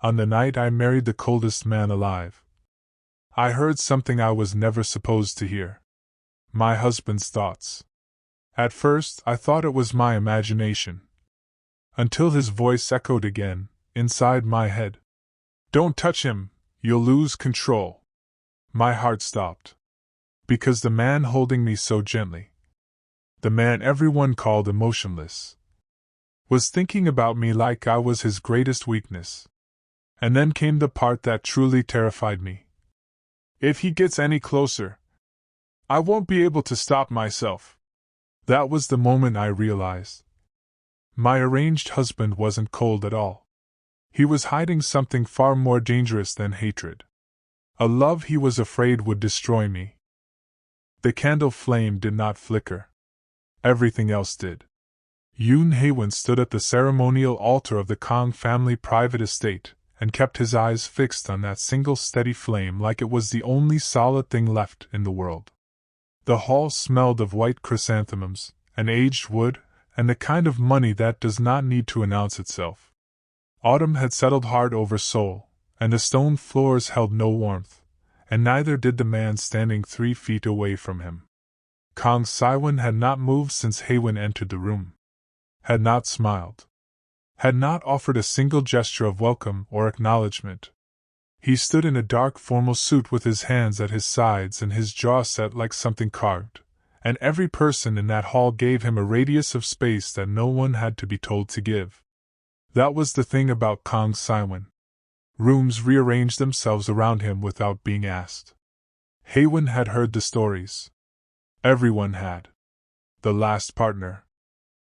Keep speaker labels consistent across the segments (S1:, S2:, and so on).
S1: On the night I married the coldest man alive, I heard something I was never supposed to hear. My husband's thoughts. At first, I thought it was my imagination. Until his voice echoed again, inside my head. Don't touch him, you'll lose control. My heart stopped. Because the man holding me so gently, the man everyone called emotionless, was thinking about me like I was his greatest weakness. And then came the part that truly terrified me. If he gets any closer, I won't be able to stop myself. That was the moment I realized. My arranged husband wasn't cold at all. He was hiding something far more dangerous than hatred. A love he was afraid would destroy me. The candle flame did not flicker. Everything else did. Yoon Haewon stood at the ceremonial altar of the Kang family private estate, and kept his eyes fixed on that single steady flame like it was the only solid thing left in the world. The hall smelled of white chrysanthemums, and aged wood, and the kind of money that does not need to announce itself. Autumn had settled hard over Seoul, and the stone floors held no warmth, and neither did the man standing 3 feet away from him. Kang Siwon had not moved since Haewon entered the room. Had not smiled. Had not offered a single gesture of welcome or acknowledgement. He stood in a dark formal suit with his hands at his sides and his jaw set like something carved, and every person in that hall gave him a radius of space that no one had to be told to give. That was the thing about Kang Siwon. Rooms rearranged themselves around him without being asked. Haewon had heard the stories. Everyone had. The last partner.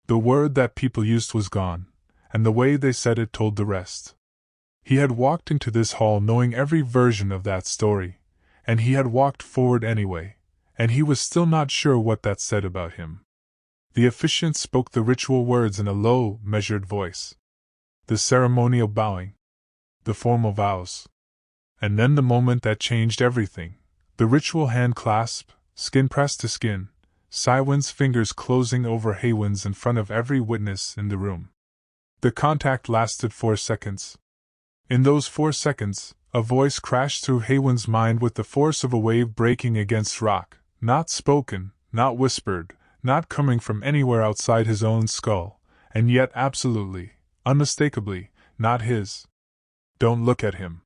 S1: The word that people used was gone, and the way they said it told the rest. He had walked into this hall knowing every version of that story, and he had walked forward anyway, and he was still not sure what that said about him. The officiant spoke the ritual words in a low, measured voice. The ceremonial bowing. The formal vows. And then the moment that changed everything, the ritual hand clasp, skin pressed to skin, Siwon's fingers closing over Haewon's in front of every witness in the room. The contact lasted 4 seconds. In those 4 seconds, a voice crashed through Haewon's mind with the force of a wave breaking against rock, not spoken, not whispered, not coming from anywhere outside his own skull, and yet absolutely, unmistakably, not his. Don't look at him.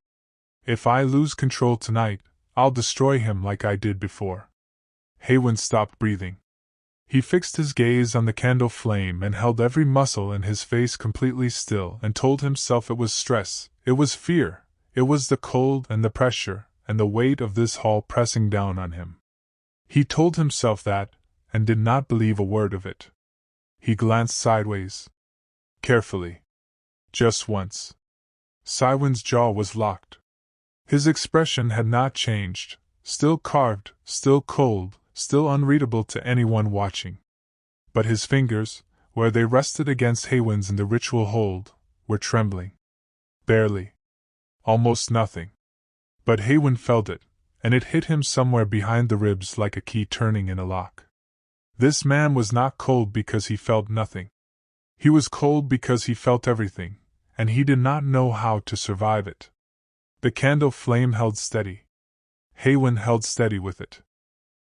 S1: If I lose control tonight, I'll destroy him like I did before. Haewon stopped breathing. He fixed his gaze on the candle flame and held every muscle in his face completely still and told himself it was stress, it was fear, it was the cold and the pressure and the weight of this hall pressing down on him. He told himself that, and did not believe a word of it. He glanced sideways. Carefully. Just once. Siwon's jaw was locked. His expression had not changed, still carved, still cold, still unreadable to anyone watching. But his fingers, where they rested against Haewon's in the ritual hold, were trembling. Barely. Almost nothing. But Haewon felt it, and it hit him somewhere behind the ribs like a key turning in a lock. This man was not cold because he felt nothing. He was cold because he felt everything, and he did not know how to survive it. The candle flame held steady. Haewon held steady with it.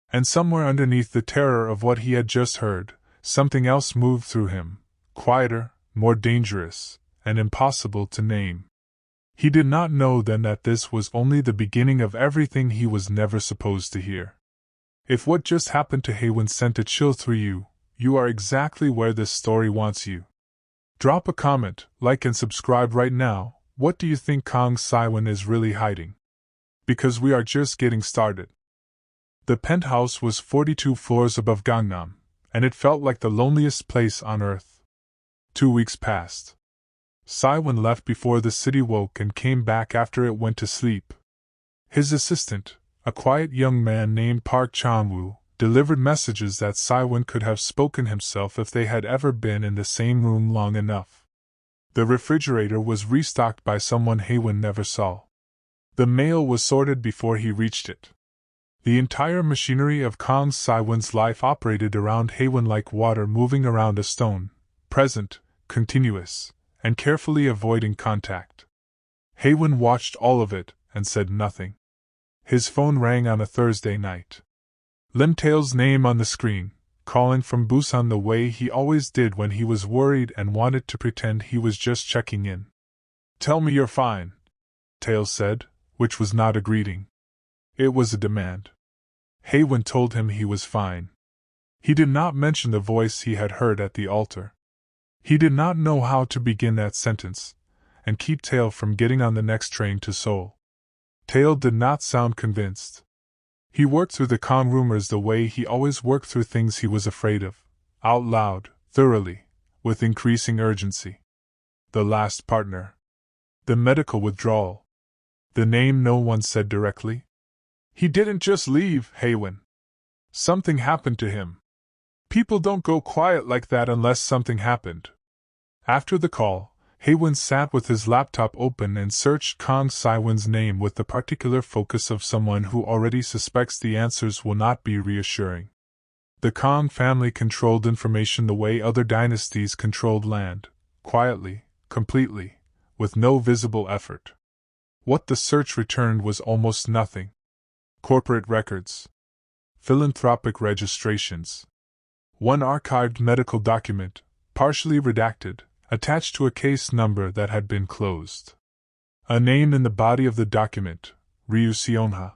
S1: And somewhere underneath the terror of what he had just heard, something else moved through him, quieter, more dangerous, and impossible to name. He did not know then that this was only the beginning of everything he was never supposed to hear. If what just happened to Haewon sent a chill through you, you are exactly where this story wants you. Drop a comment, like and subscribe right now. What do you think Kang Siwon is really hiding? Because we are just getting started. The penthouse was 42 floors above Gangnam, and it felt like the loneliest place on earth. 2 weeks passed. Siwon left before the city woke and came back after it went to sleep. His assistant, a quiet young man named Park Chan-woo, delivered messages that Siwon could have spoken himself if they had ever been in the same room long enough. The refrigerator was restocked by someone Haewon never saw. The mail was sorted before he reached it. The entire machinery of Kang Siwon's life operated around Haewon like water moving around a stone, present, continuous, and carefully avoiding contact. Haewon watched all of it and said nothing. His phone rang on a Thursday night. Lim Tae's name on the screen, calling from Busan the way he always did when he was worried and wanted to pretend he was just checking in. "Tell me you're fine," Tae said, which was not a greeting. It was a demand. Haewon told him he was fine. He did not mention the voice he had heard at the altar. He did not know how to begin that sentence, and keep Tae from getting on the next train to Seoul. Tae did not sound convinced. He worked through the Kang rumors the way he always worked through things he was afraid of, out loud, thoroughly, with increasing urgency. The last partner. The medical withdrawal. The name no one said directly. He didn't just leave, Haewon. Something happened to him. People don't go quiet like that unless something happened. After the call, Haewon sat with his laptop open and searched Kang Siwon's name with the particular focus of someone who already suspects the answers will not be reassuring. The Kang family controlled information the way other dynasties controlled land, quietly, completely, with no visible effort. What the search returned was almost nothing. Corporate records. Philanthropic registrations. One archived medical document, partially redacted, attached to a case number that had been closed. A name in the body of the document, Ryu Seonha.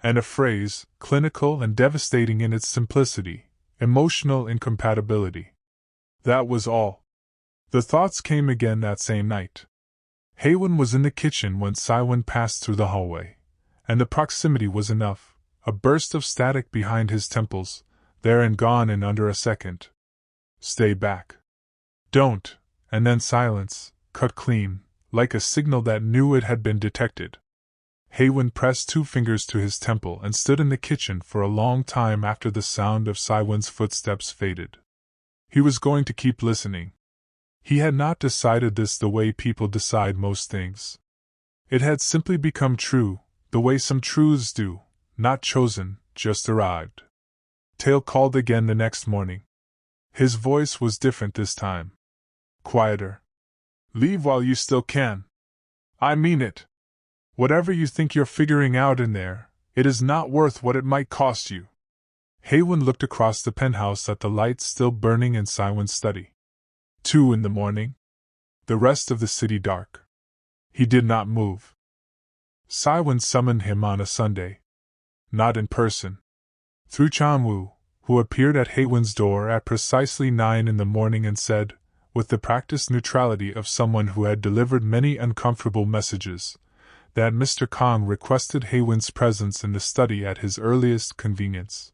S1: And a phrase, clinical and devastating in its simplicity, emotional incompatibility. That was all. The thoughts came again that same night. Haewon was in the kitchen when Siwon passed through the hallway, and the proximity was enough, a burst of static behind his temples, there and gone in under a second. Stay back. Don't. And then silence, cut clean, like a signal that knew it had been detected. Haewon pressed 2 fingers to his temple and stood in the kitchen for a long time after the sound of Siwon's footsteps faded. He was going to keep listening. He had not decided this the way people decide most things. It had simply become true, the way some truths do, not chosen, just arrived. Tae called again the next morning. His voice was different this time. Quieter. "Leave while you still can. I mean it. Whatever you think you're figuring out in there, it is not worth what it might cost you." Haewon looked across the penthouse at the lights still burning in Siwon's study. 2 in the morning. The rest of the city dark. He did not move. Siwon summoned him on a Sunday. Not in person. Through Chanwoo, who appeared at Haewon's door at precisely 9 in the morning and said, with the practiced neutrality of someone who had delivered many uncomfortable messages, that Mr. Kang requested Haewon's presence in the study at his earliest convenience.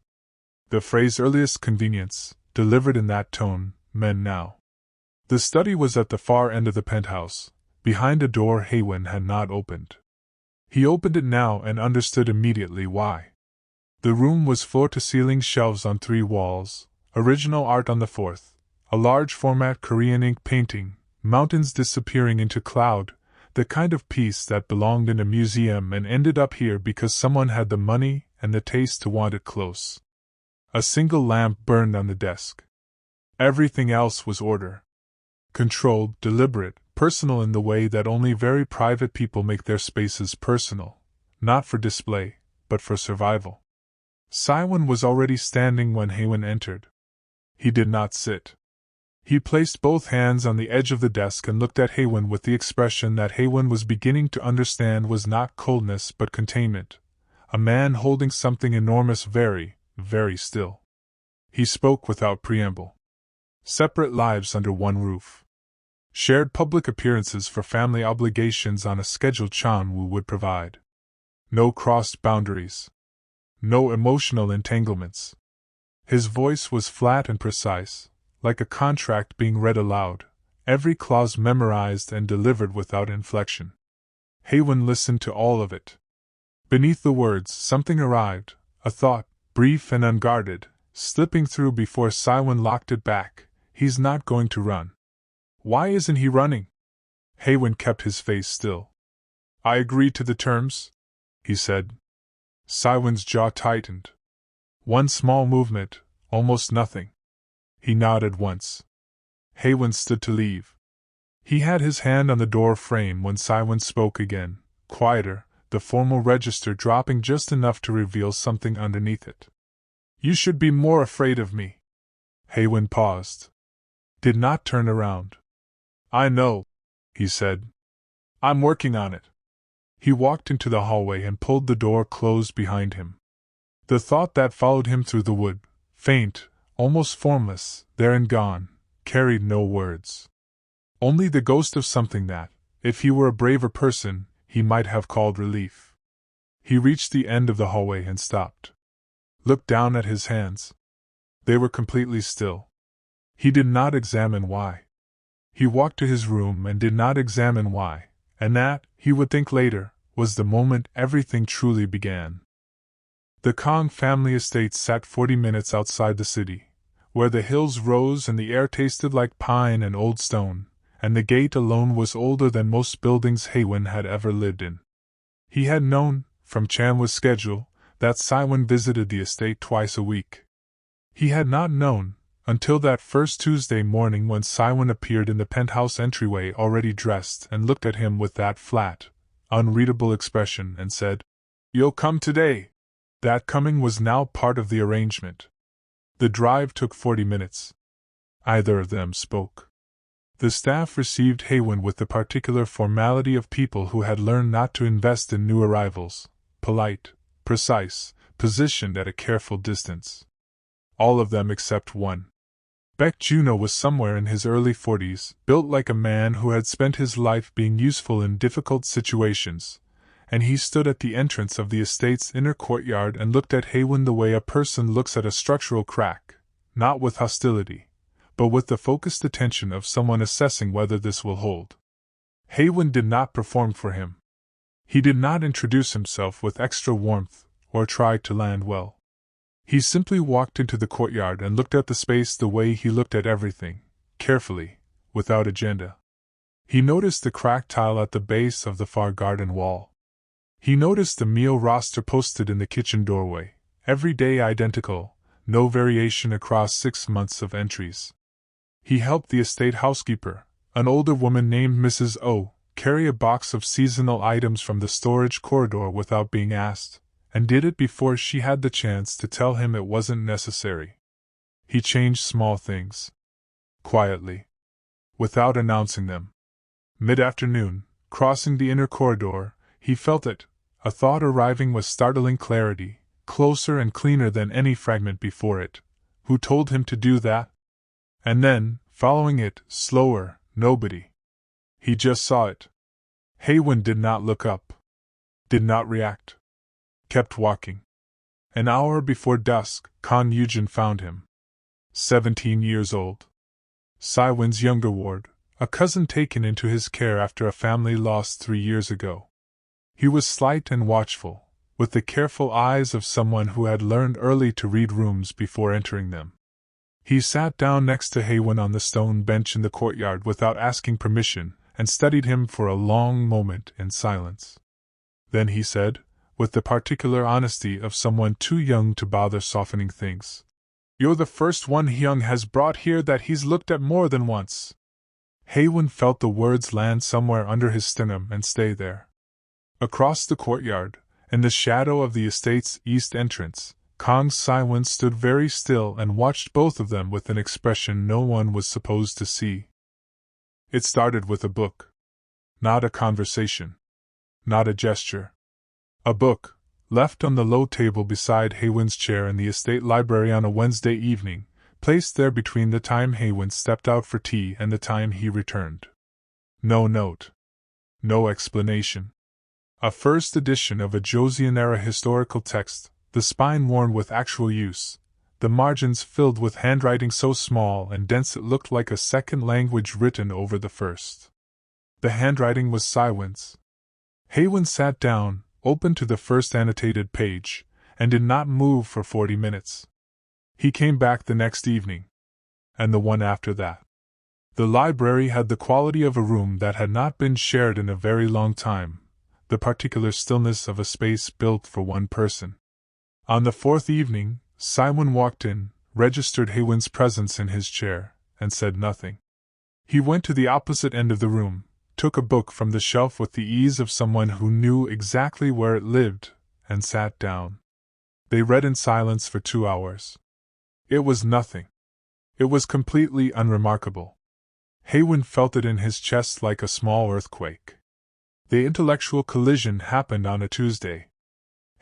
S1: The phrase earliest convenience, delivered in that tone, meant now. The study was at the far end of the penthouse, behind a door Haewon had not opened. He opened it now and understood immediately why. The room was floor-to-ceiling shelves on 3 walls, original art on the 4th, a large-format Korean ink painting, mountains disappearing into cloud, the kind of piece that belonged in a museum and ended up here because someone had the money and the taste to want it close. A single lamp burned on the desk. Everything else was order. Controlled, deliberate, personal in the way that only very private people make their spaces personal, not for display, but for survival. Siwon was already standing when Haewon entered. He did not sit. He placed both hands on the edge of the desk and looked at Haewon with the expression that Haewon was beginning to understand was not coldness but containment, a man holding something enormous very, very still. He spoke without preamble. Separate lives under one roof. Shared public appearances for family obligations on a schedule Chanwoo would provide. No crossed boundaries. No emotional entanglements. His voice was flat and precise, like a contract being read aloud, every clause memorized and delivered without inflection. Haewon listened to all of it. Beneath the words, something arrived, a thought, brief and unguarded, slipping through before Siwon locked it back. He's not going to run. Why isn't he running? Haewon kept his face still. I agreed to the terms, he said. Siwon's jaw tightened. One small movement, almost nothing. He nodded once. Haewon stood to leave. He had his hand on the door frame when Siwon spoke again, quieter, the formal register dropping just enough to reveal something underneath it. You should be more afraid of me. Haewon paused. Did not turn around. I know, he said. I'm working on it. He walked into the hallway and pulled the door closed behind him. The thought that followed him through the wood, faint, almost formless, there and gone, carried no words. Only the ghost of something that, if he were a braver person, he might have called relief. He reached the end of the hallway and stopped. Looked down at his hands. They were completely still. He did not examine why. He walked to his room and did not examine why, and that, he would think later, was the moment everything truly began. The Kang family estate sat 40 minutes outside the city, where the hills rose and the air tasted like pine and old stone, and the gate alone was older than most buildings Haewon had ever lived in. He had known, from Chanwa's schedule, that Siwon visited the estate twice a week. He had not known, until that first Tuesday morning when Siwon appeared in the penthouse entryway already dressed and looked at him with that flat, unreadable expression and said, "You'll come today." That coming was now part of the arrangement. The drive took 40 minutes. Either of them spoke. The staff received Haewon with the particular formality of people who had learned not to invest in new arrivals, polite, precise, positioned at a careful distance. All of them except one. Baek Juno was somewhere in his early 40s, built like a man who had spent his life being useful in difficult situations, and he stood at the entrance of the estate's inner courtyard and looked at Haewon the way a person looks at a structural crack, not with hostility, but with the focused attention of someone assessing whether this will hold. Haewon did not perform for him. He did not introduce himself with extra warmth, or try to land well. He simply walked into the courtyard and looked at the space the way he looked at everything, carefully, without agenda. He noticed the cracked tile at the base of the far garden wall. He noticed the meal roster posted in the kitchen doorway, every day identical, no variation across 6 months of entries. He helped the estate housekeeper, an older woman named Mrs. O, carry a box of seasonal items from the storage corridor without being asked, and did it before she had the chance to tell him it wasn't necessary. He changed small things. Quietly. Without announcing them. Mid-afternoon, crossing the inner corridor, he felt it, a thought arriving with startling clarity, closer and cleaner than any fragment before it. Who told him to do that? And then, following it, slower, nobody. He just saw it. Haewon did not look up. Did not react. Kept walking. An hour before dusk, Kang Yujin found him. 17 years old. Siwon's younger ward, a cousin taken into his care after a family lost 3 years ago. He was slight and watchful, with the careful eyes of someone who had learned early to read rooms before entering them. He sat down next to Haewon on the stone bench in the courtyard without asking permission, and studied him for a long moment in silence. Then he said, with the particular honesty of someone too young to bother softening things, "You're the first one Hyung has brought here that he's looked at more than once." Haewon felt the words land somewhere under his sternum and stay there. Across the courtyard, in the shadow of the estate's east entrance, Kang Siwon stood very still and watched both of them with an expression no one was supposed to see. It started with a book. Not a conversation. Not a gesture. A book, left on the low table beside Haewon's chair in the estate library on a Wednesday evening, placed there between the time Haewon stepped out for tea and the time he returned. No note. No explanation. A first edition of a Joseon-era historical text, the spine worn with actual use, the margins filled with handwriting so small and dense it looked like a second language written over the first. The handwriting was Siwon's. Haewon sat down, opened to the first annotated page, and did not move for 40 minutes. He came back the next evening. And the one after that. The library had the quality of a room that had not been shared in a very long time, the particular stillness of a space built for one person. On the 4th evening, Siwon walked in, registered Haewon's presence in his chair, and said nothing. He went to the opposite end of the room, took a book from the shelf with the ease of someone who knew exactly where it lived, and sat down. They read in silence for 2 hours. It was nothing. It was completely unremarkable. Haewon felt it in his chest like a small earthquake. The intellectual collision happened on a Tuesday.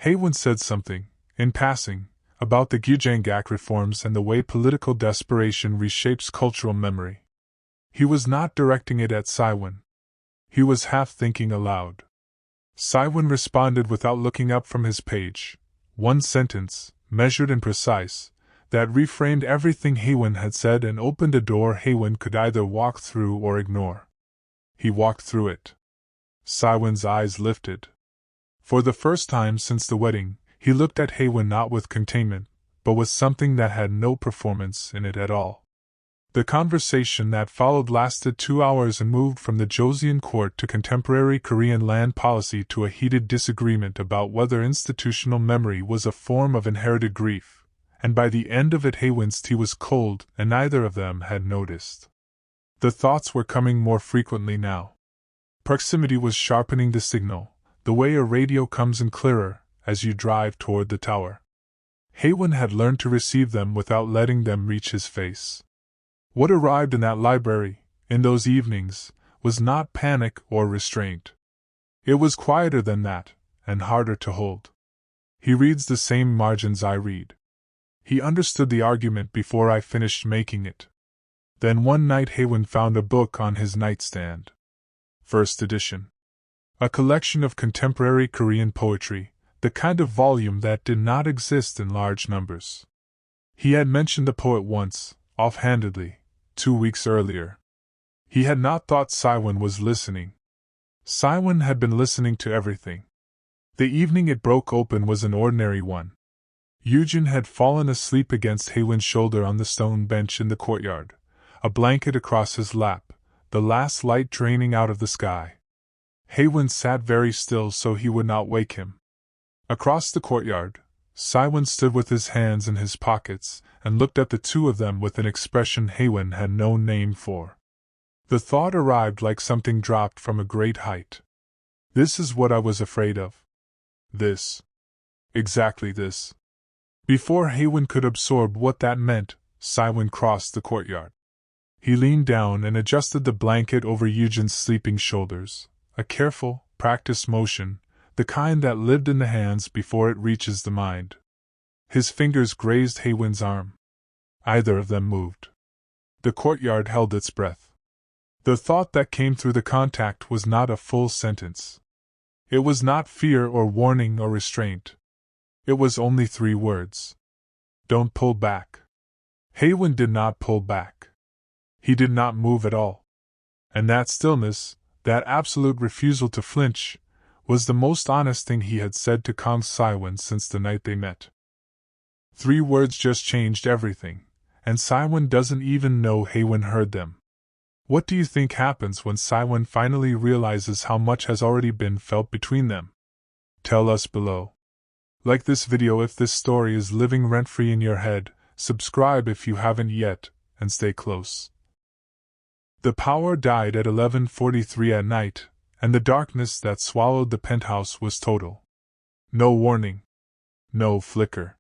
S1: Haewon said something, in passing, about the Gyujangak reforms and the way political desperation reshapes cultural memory. He was not directing it at Siwon. He was half thinking aloud. Siwon responded without looking up from his page. One sentence, measured and precise, that reframed everything Haewon had said and opened a door Haewon could either walk through or ignore. He walked through it. Siwon's eyes lifted. For the first time since the wedding, he looked at Haewon not with containment, but with something that had no performance in it at all. The conversation that followed lasted 2 hours and moved from the Joseon court to contemporary Korean land policy to a heated disagreement about whether institutional memory was a form of inherited grief, and by the end of it Haewon's tea was cold and neither of them had noticed. The thoughts were coming more frequently now. Proximity was sharpening the signal, the way a radio comes in clearer as you drive toward the tower. Haewon had learned to receive them without letting them reach his face. What arrived in that library, in those evenings, was not panic or restraint. It was quieter than that, and harder to hold. He reads the same margins I read. He understood the argument before I finished making it. Then one night Haewon found a book on his nightstand. First edition. A collection of contemporary Korean poetry, the kind of volume that did not exist in large numbers. He had mentioned the poet once, offhandedly, 2 weeks earlier. He had not thought Siwon was listening. Siwon had been listening to everything. The evening it broke open was an ordinary one. Yoojin had fallen asleep against Haewon's shoulder on the stone bench in the courtyard, a blanket across his lap, the last light draining out of the sky. Haewon sat very still so he would not wake him. Across the courtyard, Siwon stood with his hands in his pockets and looked at the two of them with an expression Haewon had no name for. The thought arrived like something dropped from a great height. This is what I was afraid of. This. Exactly this. Before Haewon could absorb what that meant, Siwon crossed the courtyard. He leaned down and adjusted the blanket over Yoojin's sleeping shoulders, a careful, practiced motion, the kind that lived in the hands before it reaches the mind. His fingers grazed Haewon's arm. Either of them moved. The courtyard held its breath. The thought that came through the contact was not a full sentence. It was not fear or warning or restraint. It was only 3 words. Don't pull back. Haewon did not pull back. He did not move at all. And that stillness, that absolute refusal to flinch, was the most honest thing he had said to Kang Siwon since the night they met. 3 words just changed everything, and Siwon doesn't even know Haewon heard them. What do you think happens when Siwon finally realizes how much has already been felt between them? Tell us below. Like this video if this story is living rent-free in your head, subscribe if you haven't yet, and stay close. The power died at 11:43 at night, and the darkness that swallowed the penthouse was total. No warning. No flicker.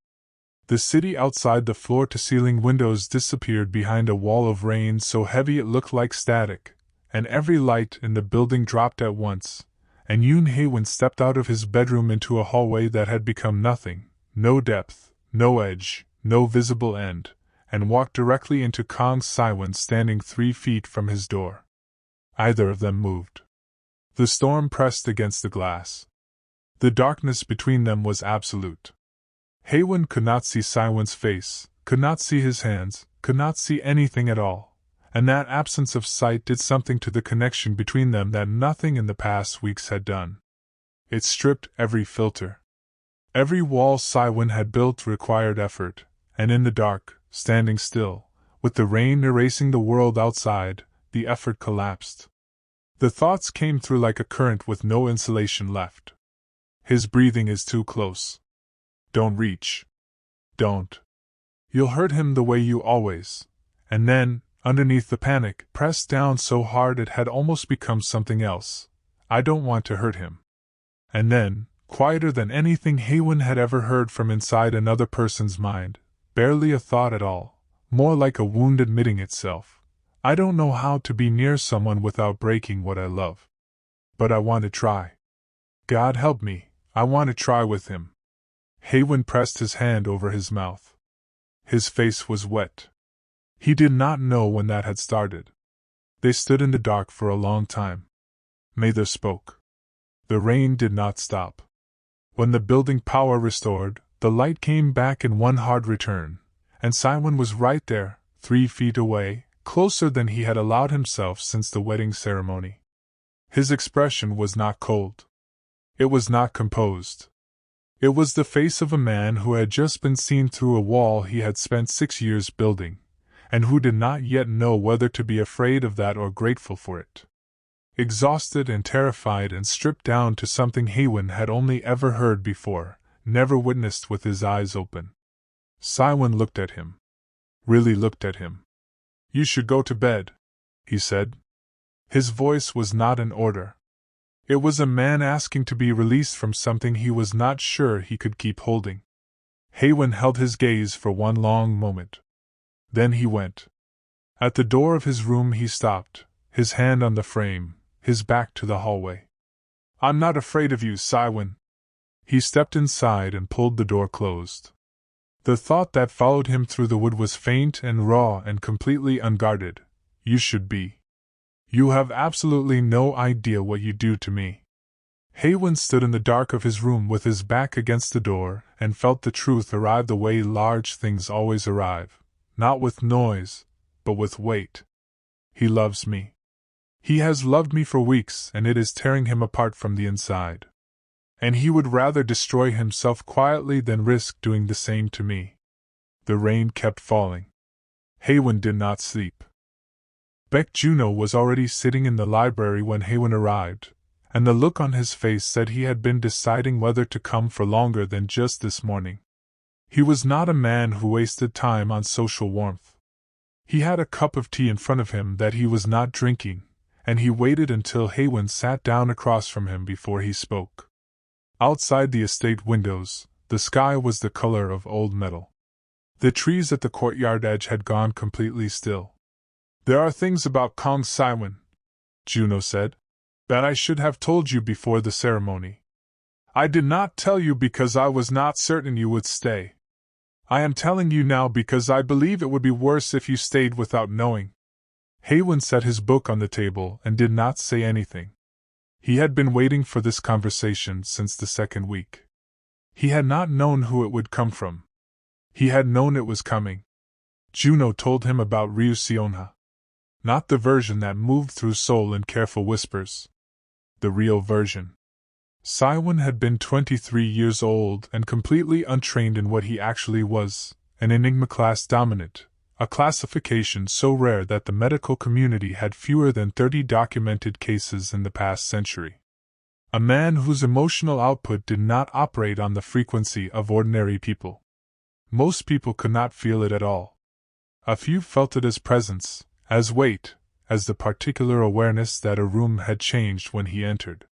S1: The city outside the floor-to-ceiling windows disappeared behind a wall of rain so heavy it looked like static, and every light in the building dropped at once, and Yoon Haewon stepped out of his bedroom into a hallway that had become nothing, no depth, no edge, no visible end, and walked directly into Kang Siwon standing 3 feet from his door. Either of them moved. The storm pressed against the glass. The darkness between them was absolute. Haewon could not see Siwon's face, could not see his hands, could not see anything at all, and that absence of sight did something to the connection between them that nothing in the past weeks had done. It stripped every filter. Every wall Siwon had built required effort, and in the dark, standing still, with the rain erasing the world outside, the effort collapsed. The thoughts came through like a current with no insulation left. His breathing is too close. Don't reach. Don't. You'll hurt him the way you always. And then, Underneath the panic, pressed down so hard it had almost become something else. I don't want to hurt him. And then, quieter than anything Haewon had ever heard from inside another person's mind, barely a thought at all, more like a wound admitting itself. I don't know how to be near someone without breaking what I love. But I want to try. God help me, I want to try with him. Haewon pressed his hand over his mouth. His face was wet. He did not know when that had started. They stood in the dark for a long time. Neither spoke. The rain did not stop. When the building power restored, the light came back in one hard return, and Siwon was right there, 3 feet away, closer than he had allowed himself since the wedding ceremony. His expression was not cold. It was not composed. It was the face of a man who had just been seen through a wall he had spent 6 years building, and who did not yet know whether to be afraid of that or grateful for it. Exhausted and terrified and stripped down to something Haewon had only ever heard before, never witnessed with his eyes open. Siwon looked at him. Really looked at him. You should go to bed, he said. His voice was not an order. It was a man asking to be released from something he was not sure he could keep holding. Haewon held his gaze for one long moment. Then he went. At the door of his room he stopped, his hand on the frame, his back to the hallway. I'm not afraid of you, Siwon. He stepped inside and pulled the door closed. The thought that followed him through the wood was faint and raw and completely unguarded. You should be. You have absolutely no idea what you do to me. Haewon stood in the dark of his room with his back against the door and felt the truth arrive the way large things always arrive. Not with noise, but with weight. He loves me. He has loved me for weeks, and it is tearing him apart from the inside. And he would rather destroy himself quietly than risk doing the same to me. The rain kept falling. Haewon did not sleep. Baek Juno was already sitting in the library when Haewon arrived, and the look on his face said he had been deciding whether to come for longer than just this morning. He was not a man who wasted time on social warmth. He had a cup of tea in front of him that he was not drinking, and he waited until Haewon sat down across from him before he spoke. Outside the estate windows, the sky was the color of old metal. The trees at the courtyard edge had gone completely still. There are things about Kang Siwon, Juno said, that I should have told you before the ceremony. I did not tell you because I was not certain you would stay. I am telling you now because I believe it would be worse if you stayed without knowing. Haewon set his book on the table and did not say anything. He had been waiting for this conversation since the second week. He had not known who it would come from. He had known it was coming. Juno told him about Ryu Seonha. Not the version that moved through soul in careful whispers. The real version. Siwon had been 23 years old and completely untrained in what he actually was, an Enigma class dominant, a classification so rare that the medical community had fewer than 30 documented cases in the past century. A man whose emotional output did not operate on the frequency of ordinary people. Most people could not feel it at all. A few felt it as presence, as weight, as the particular awareness that a room had changed when he entered.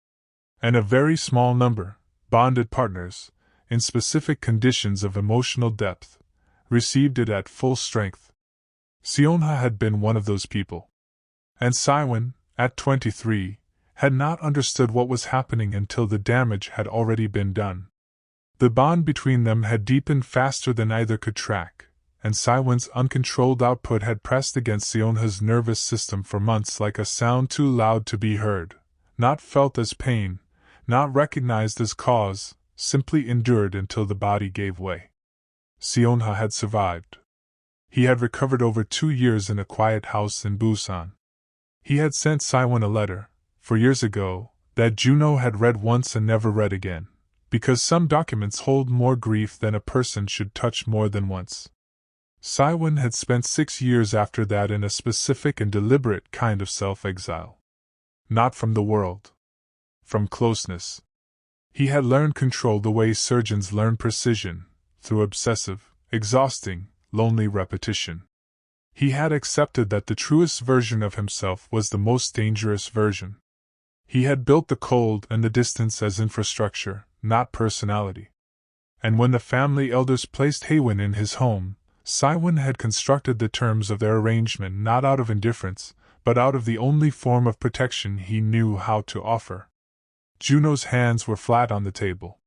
S1: And a very small number, bonded partners, in specific conditions of emotional depth, received it at full strength. Seonha had been one of those people. And Siwon, at 23, had not understood what was happening until the damage had already been done. The bond between them had deepened faster than either could track, and Siwon's uncontrolled output had pressed against Seonha's nervous system for months like a sound too loud to be heard, not felt as pain, not recognized as cause, simply endured until the body gave way. Seonha had survived. He had recovered over 2 years in a quiet house in Busan. He had sent Siwon a letter, 4 years ago, that Juno had read once and never read again, because some documents hold more grief than a person should touch more than once. Siwon had spent 6 years after that in a specific and deliberate kind of self-exile. Not from the world. From closeness. He had learned control the way surgeons learn precision, through obsessive, exhausting, lonely repetition. He had accepted that the truest version of himself was the most dangerous version. He had built the cold and the distance as infrastructure, not personality. And when the family elders placed Haewon in his home, Siwon had constructed the terms of their arrangement not out of indifference, but out of the only form of protection he knew how to offer. Juno's hands were flat on the table.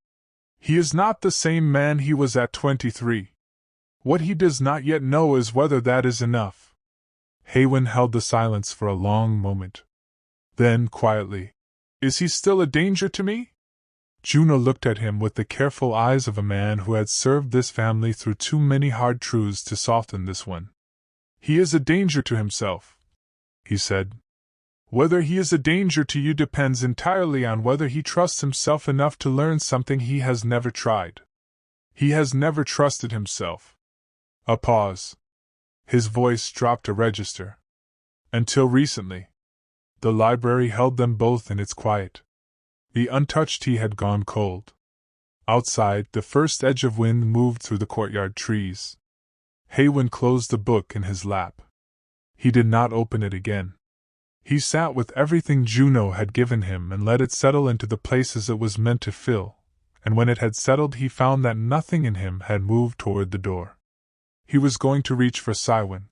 S1: He is not the same man he was at 23. What he does not yet know is whether that is enough. Haewon held the silence for a long moment. Then, quietly, is he still a danger to me? Juno looked at him with the careful eyes of a man who had served this family through too many hard truths to soften this one. He is a danger to himself, he said. Whether he is a danger to you depends entirely on whether he trusts himself enough to learn something he has never tried. He has never trusted himself. A pause. His voice dropped a register. Until recently. The library held them both in its quiet. The untouched tea had gone cold. Outside, the first edge of wind moved through the courtyard trees. Haewon closed the book in his lap. He did not open it again. He sat with everything Juno had given him and let it settle into the places it was meant to fill, and when it had settled he found that nothing in him had moved toward the door. He was going to reach for Siwon.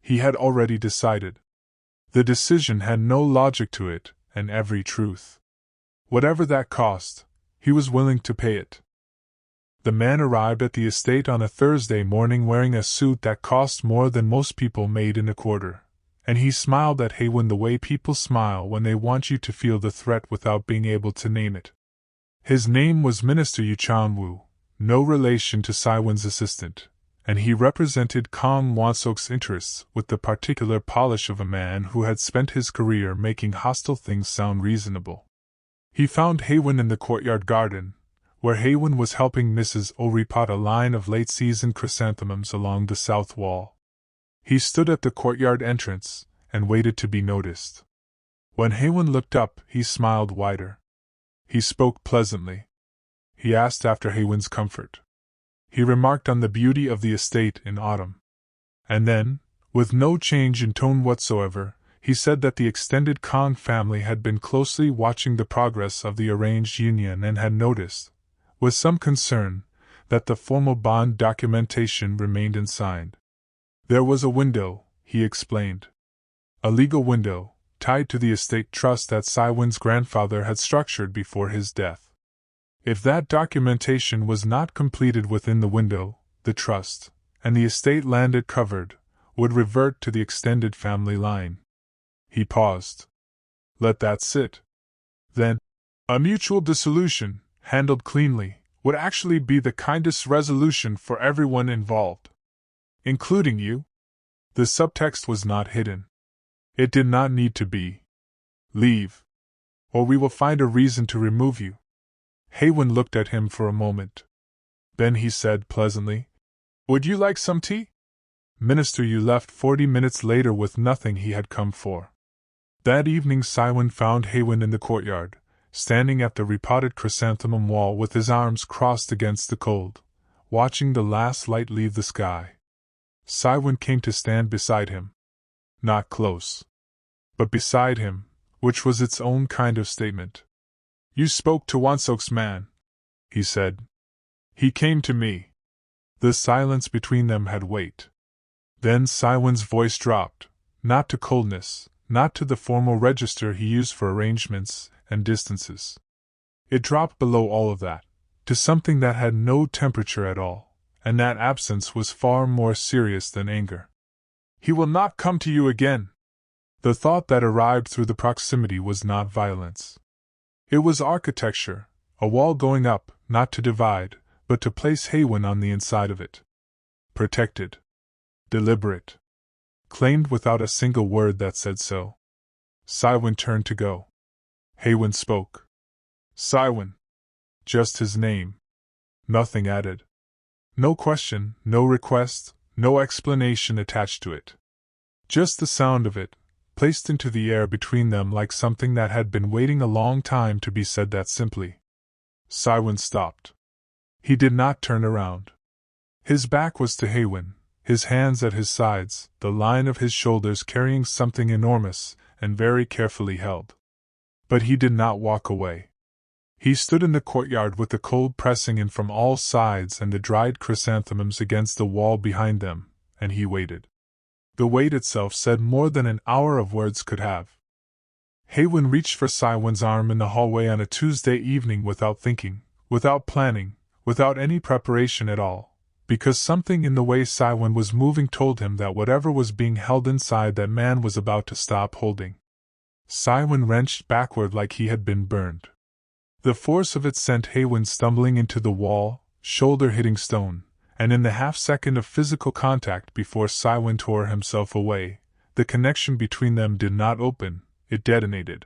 S1: He had already decided. The decision had no logic to it, and every truth. Whatever that cost, he was willing to pay it. The man arrived at the estate on a Thursday morning wearing a suit that cost more than most people made in a quarter, and he smiled at Haewon the way people smile when they want you to feel the threat without being able to name it. His name was Minister Yoo Chan-woo, no relation to Siwon's assistant, and he represented Kang Won-sok's interests with the particular polish of a man who had spent his career making hostile things sound reasonable. He found Haewon in the courtyard garden, where Haewon was helping Mrs. O repot a line of late-season chrysanthemums along the south wall. He stood at the courtyard entrance and waited to be noticed. When Haewon looked up, he smiled wider. He spoke pleasantly. He asked after Haewon's comfort. He remarked on the beauty of the estate in autumn. And then, with no change in tone whatsoever, he said that the extended Kang family had been closely watching the progress of the arranged union and had noticed, with some concern, that the formal bond documentation remained unsigned. There was a window, he explained. A legal window, tied to the estate trust that Siwon's grandfather had structured before his death. If that documentation was not completed within the window, the trust, and the estate land it covered, would revert to the extended family line. He paused. Let that sit. Then, a mutual dissolution, handled cleanly, would actually be the kindest resolution for everyone involved. Including you? The subtext was not hidden. It did not need to be. Leave. Or we will find a reason to remove you. Haewon looked at him for a moment. Then he said pleasantly, Would you like some tea? Minister Yu left 40 minutes later with nothing he had come for. That evening Siwon found Haewon in the courtyard, standing at the repotted chrysanthemum wall with his arms crossed against the cold, watching the last light leave the sky. Siwon came to stand beside him. Not close. But beside him, which was its own kind of statement. You spoke to Won-sok's man, he said. He came to me. The silence between them had weight. Then Siwon's voice dropped, not to coldness, not to the formal register he used for arrangements and distances. It dropped below all of that, to something that had no temperature at all, and that absence was far more serious than anger. He will not come to you again. The thought that arrived through the proximity was not violence. It was architecture, a wall going up, not to divide, but to place Haewon on the inside of it. Protected. Deliberate. Claimed without a single word that said so. Siwon turned to go. Haewon spoke. Siwon. Just his name. Nothing added. No question, no request, no explanation attached to it. Just the sound of it, placed into the air between them like something that had been waiting a long time to be said that simply. Siwon stopped. He did not turn around. His back was to Haewon, his hands at his sides, the line of his shoulders carrying something enormous and very carefully held. But he did not walk away. He stood in the courtyard with the cold pressing in from all sides and the dried chrysanthemums against the wall behind them, and he waited. The wait itself said more than an hour of words could have. Haewon reached for Siwon's arm in the hallway on a Tuesday evening without thinking, without planning, without any preparation at all, because something in the way Siwon was moving told him that whatever was being held inside that man was about to stop holding. Siwon wrenched backward like he had been burned. The force of it sent Haewon stumbling into the wall, shoulder hitting stone, and in the half-second of physical contact before Siwon tore himself away, the connection between them did not open, it detonated.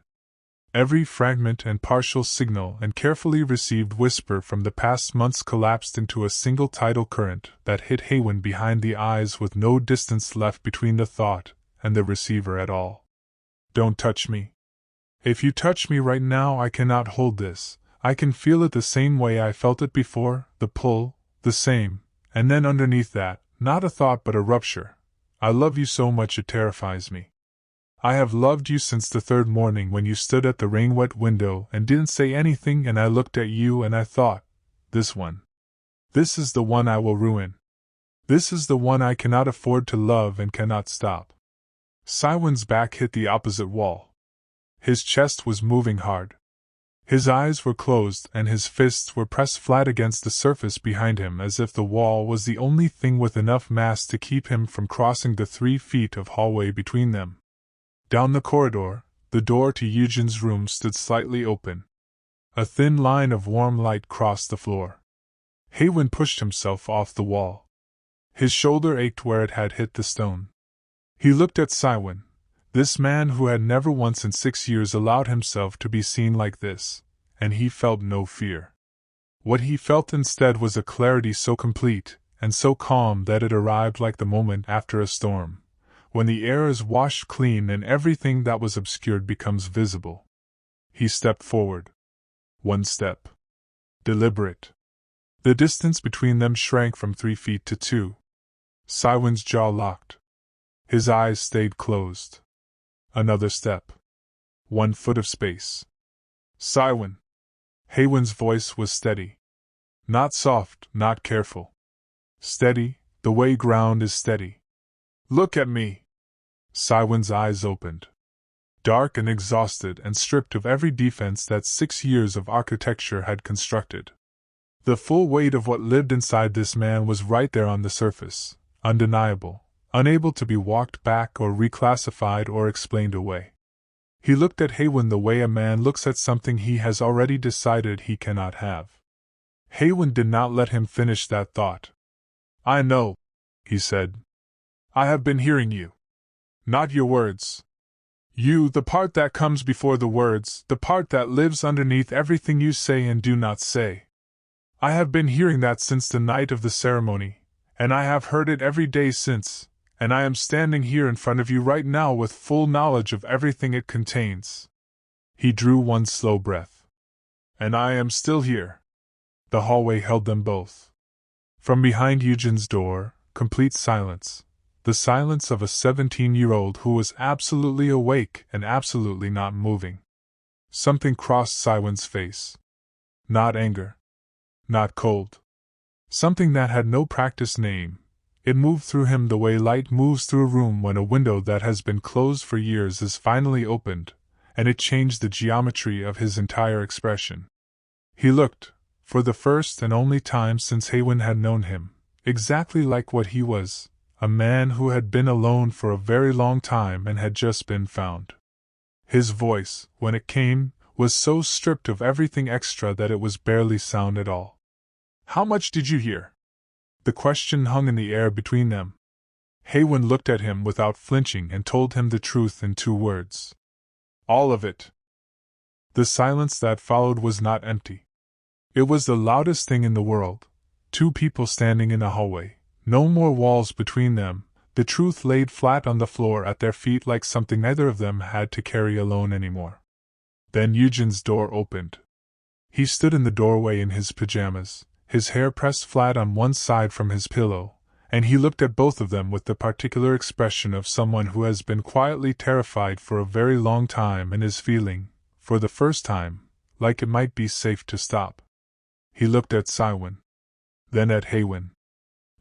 S1: Every fragment and partial signal and carefully received whisper from the past months collapsed into a single tidal current that hit Haewon behind the eyes with no distance left between the thought and the receiver at all. Don't touch me. If you touch me right now, I cannot hold this. I can feel it the same way I felt it before, the pull, the same, and then underneath that, not a thought but a rupture. I love you so much it terrifies me. I have loved you since the third morning when you stood at the rain-wet window and didn't say anything, and I looked at you and I thought, this one. This is the one I will ruin. This is the one I cannot afford to love and cannot stop. Siwon's back hit the opposite wall. His chest was moving hard. His eyes were closed and his fists were pressed flat against the surface behind him as if the wall was the only thing with enough mass to keep him from crossing the 3 feet of hallway between them. Down the corridor, the door to Eugen's room stood slightly open. A thin line of warm light crossed the floor. Haewon pushed himself off the wall. His shoulder ached where it had hit the stone. He looked at Siwon, this man who had never once in 6 years allowed himself to be seen like this, and he felt no fear. What he felt instead was a clarity so complete and so calm that it arrived like the moment after a storm, when the air is washed clean and everything that was obscured becomes visible. He stepped forward. 1 step. Deliberate. The distance between them shrank from 3 feet to 2. Siwon's jaw locked. His eyes stayed closed. Another step. 1 foot of space. Siwon. Haewon's voice was steady. Not soft, not careful. Steady, the way ground is steady. Look at me. Siwon's eyes opened. Dark and exhausted and stripped of every defense that 6 years of architecture had constructed. The full weight of what lived inside this man was right there on the surface, undeniable, unable to be walked back or reclassified or explained away. He looked at Haewon the way a man looks at something he has already decided he cannot have. Haewon did not let him finish that thought. I know, he said. I have been hearing you. Not your words. You, the part that comes before the words, the part that lives underneath everything you say and do not say. I have been hearing that since the night of the ceremony, and I have heard it every day since. And I am standing here in front of you right now with full knowledge of everything it contains. He drew 1 slow breath. And I am still here. The hallway held them both. From behind Eugen's door, complete silence. The silence of a 17-year-old who was absolutely awake and absolutely not moving. Something crossed Siwon's face. Not anger. Not cold. Something that had no practiced name. It moved through him the way light moves through a room when a window that has been closed for years is finally opened, and it changed the geometry of his entire expression. He looked, for the first and only time since Haewon had known him, exactly like what he was, a man who had been alone for a very long time and had just been found. His voice, when it came, was so stripped of everything extra that it was barely sound at all. How much did you hear? The question hung in the air between them. Haewon looked at him without flinching and told him the truth in 2 words. All of it. The silence that followed was not empty. It was the loudest thing in the world. 2 people standing in a hallway, no more walls between them, the truth laid flat on the floor at their feet like something neither of them had to carry alone anymore. Then Eugen's door opened. He stood in the doorway in his pajamas, his hair pressed flat on one side from his pillow, and he looked at both of them with the particular expression of someone who has been quietly terrified for a very long time and is feeling, for the first time, like it might be safe to stop. He looked at Siwon, then at Haewon,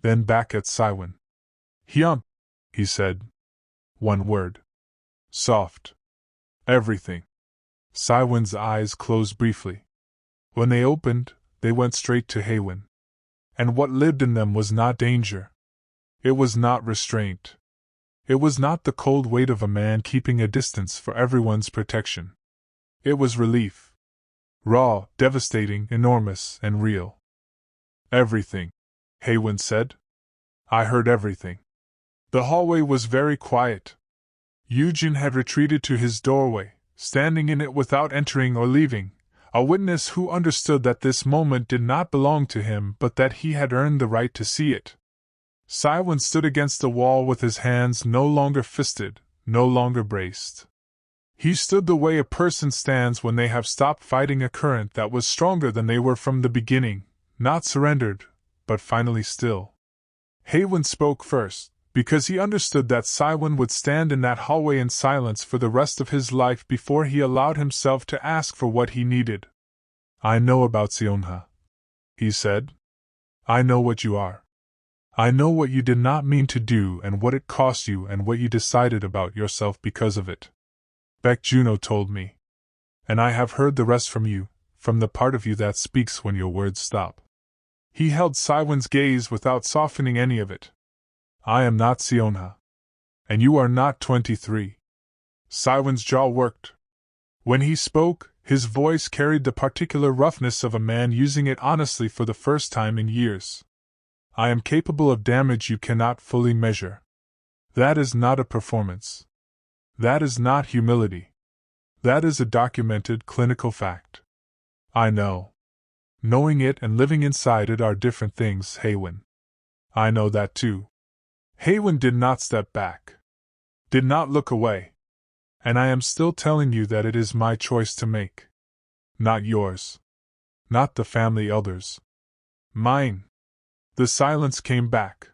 S1: then back at Siwon. "Hyun," he said. One word. Soft. "Everything." Siwon's eyes closed briefly. When they opened, they went straight to Haewon. And what lived in them was not danger. It was not restraint. It was not the cold weight of a man keeping a distance for everyone's protection. It was relief. Raw, devastating, enormous, and real. "Everything," Haewon said. "I heard everything." The hallway was very quiet. Yoon had retreated to his doorway, standing in it without entering or leaving, a witness who understood that this moment did not belong to him but that he had earned the right to see it. Siwon stood against the wall with his hands no longer fisted, no longer braced. He stood the way a person stands when they have stopped fighting a current that was stronger than they were from the beginning, not surrendered, but finally still. Haewon spoke first, because he understood that Siwon would stand in that hallway in silence for the rest of his life before he allowed himself to ask for what he needed. "I know about Seonha," he said. "I know what you are. I know what you did not mean to do and what it cost you and what you decided about yourself because of it. Baek Juno told me. And I have heard the rest from you, from the part of you that speaks when your words stop." He held Siwon's gaze without softening any of it. "I am not Seonha. And you are not 23. Siwon's jaw worked. When he spoke, his voice carried the particular roughness of a man using it honestly for the first time in years. "I am capable of damage you cannot fully measure. That is not a performance. That is not humility. That is a documented clinical fact. I know. Knowing it and living inside it are different things, Haewon. I know that too." Haewon did not step back. Did not look away. "And I am still telling you that it is my choice to make. Not yours. Not the family elders. Mine." The silence came back.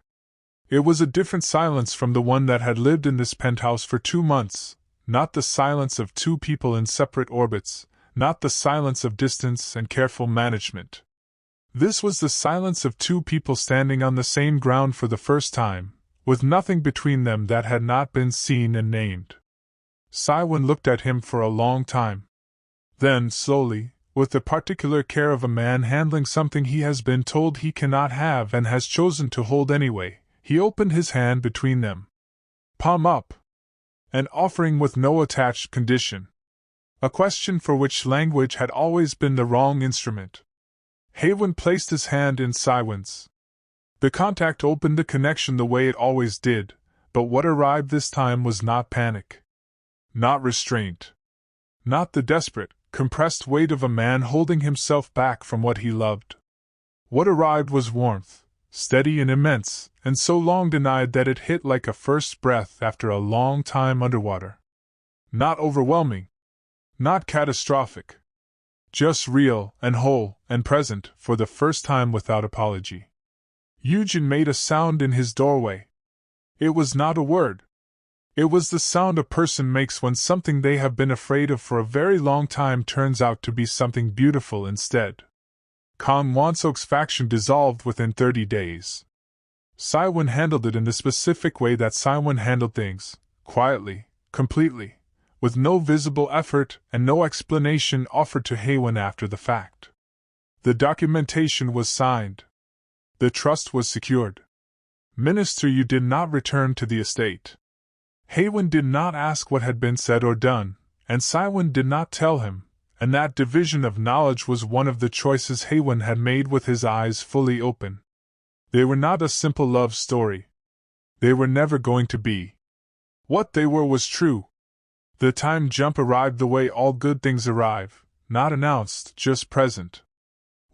S1: It was a different silence from the one that had lived in this penthouse for 2 months, not the silence of two people in separate orbits, not the silence of distance and careful management. This was the silence of two people standing on the same ground for the first time, with nothing between them that had not been seen and named. Siwon looked at him for a long time. Then, slowly, with the particular care of a man handling something he has been told he cannot have and has chosen to hold anyway, he opened his hand between them. Palm up. An offering with no attached condition. A question for which language had always been the wrong instrument. Haewon placed his hand in Siwon's. The contact opened the connection the way it always did, but what arrived this time was not panic. Not restraint. Not the desperate, compressed weight of a man holding himself back from what he loved. What arrived was warmth, steady and immense, and so long denied that it hit like a first breath after a long time underwater. Not overwhelming. Not catastrophic. Just real and whole and present for the first time without apology. Yoon made a sound in his doorway. It was not a word. It was the sound a person makes when something they have been afraid of for a very long time turns out to be something beautiful instead. Kang Won-sok's faction dissolved within 30 days. Siwon handled it in the specific way that Siwon handled things, quietly, completely, with no visible effort and no explanation offered to Haewon after the fact. The documentation was signed. The trust was secured. Minister Yu did not return to the estate. Haewon did not ask what had been said or done, and Siwon did not tell him, and that division of knowledge was one of the choices Haewon had made with his eyes fully open. They were not a simple love story. They were never going to be. What they were was true. The time jump arrived the way all good things arrive, not announced, just present.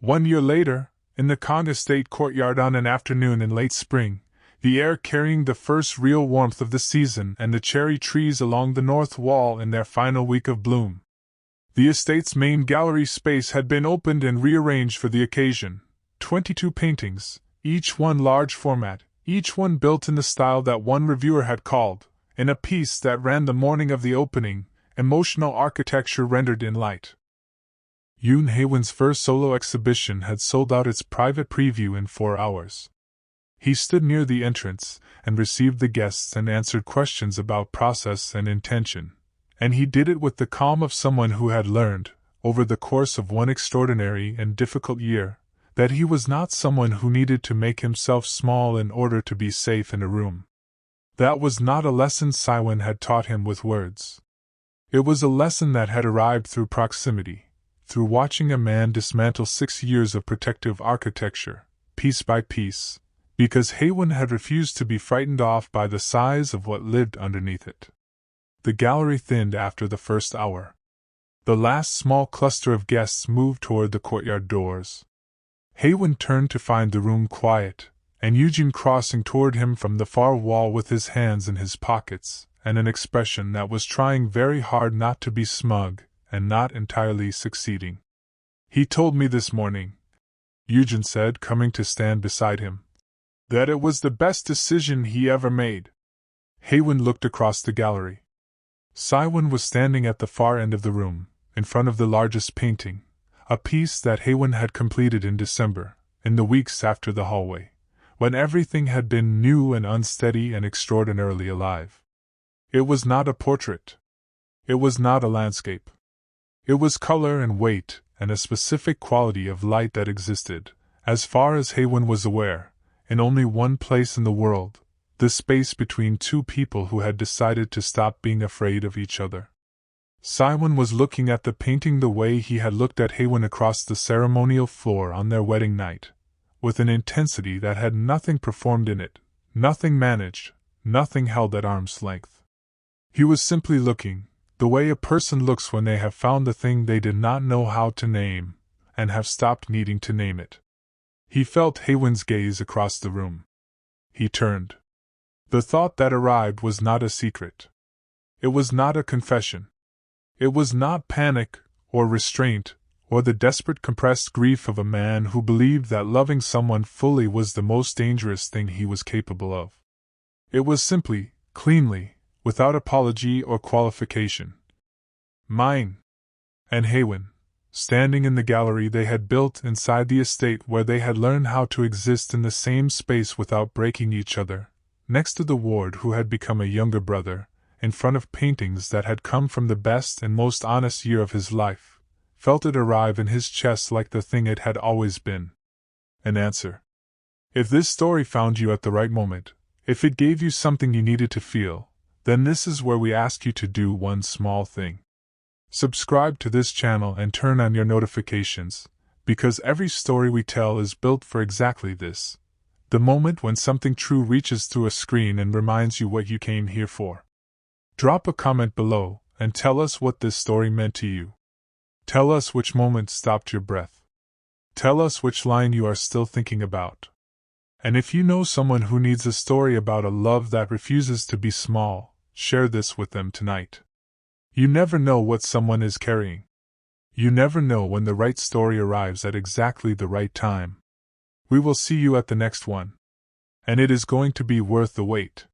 S1: 1 year later, in the Kang estate courtyard on an afternoon in late spring, the air carrying the first real warmth of the season and the cherry trees along the north wall in their final week of bloom. The estate's main gallery space had been opened and rearranged for the occasion. 22 paintings, each one large format, each one built in the style that one reviewer had called, in a piece that ran the morning of the opening, emotional architecture rendered in light. Yoon Haewon's first solo exhibition had sold out its private preview in 4 hours. He stood near the entrance and received the guests and answered questions about process and intention, and he did it with the calm of someone who had learned, over the course of one extraordinary and difficult year, that he was not someone who needed to make himself small in order to be safe in a room. That was not a lesson Siwon had taught him with words. It was a lesson that had arrived through proximity, through watching a man dismantle 6 years of protective architecture, piece by piece, because Haewon had refused to be frightened off by the size of what lived underneath it. The gallery thinned after the first hour. The last small cluster of guests moved toward the courtyard doors. Haewon turned to find the room quiet, and Eugene crossing toward him from the far wall with his hands in his pockets, and an expression that was trying very hard not to be smug, and not entirely succeeding. "He told me this morning," Eugene said, coming to stand beside him, "that it was the best decision he ever made." Haewon looked across the gallery. Siwon was standing at the far end of the room, in front of the largest painting, a piece that Haewon had completed in December, in the weeks after the hallway, when everything had been new and unsteady and extraordinarily alive. It was not a portrait. It was not a landscape. It was color and weight and a specific quality of light that existed, as far as Haewon was aware, in only one place in the world, the space between two people who had decided to stop being afraid of each other. Siwon was looking at the painting the way he had looked at Haewon across the ceremonial floor on their wedding night, with an intensity that had nothing performed in it, nothing managed, nothing held at arm's length. He was simply looking, the way a person looks when they have found the thing they did not know how to name, and have stopped needing to name it. He felt Haewon's gaze across the room. He turned. The thought that arrived was not a secret. It was not a confession. It was not panic, or restraint, or the desperate compressed grief of a man who believed that loving someone fully was the most dangerous thing he was capable of. It was simply, cleanly, without apology or qualification. Mine. And Haewon, standing in the gallery they had built inside the estate where they had learned how to exist in the same space without breaking each other, next to the ward who had become a younger brother, in front of paintings that had come from the best and most honest year of his life, felt it arrive in his chest like the thing it had always been. An answer. If this story found you at the right moment, if it gave you something you needed to feel, then this is where we ask you to do one small thing. Subscribe to this channel and turn on your notifications, because every story we tell is built for exactly this. The moment when something true reaches through a screen and reminds you what you came here for. Drop a comment below and tell us what this story meant to you. Tell us which moment stopped your breath. Tell us which line you are still thinking about. And if you know someone who needs a story about a love that refuses to be small, share this with them tonight. You never know what someone is carrying. You never know when the right story arrives at exactly the right time. We will see you at the next one. And it is going to be worth the wait.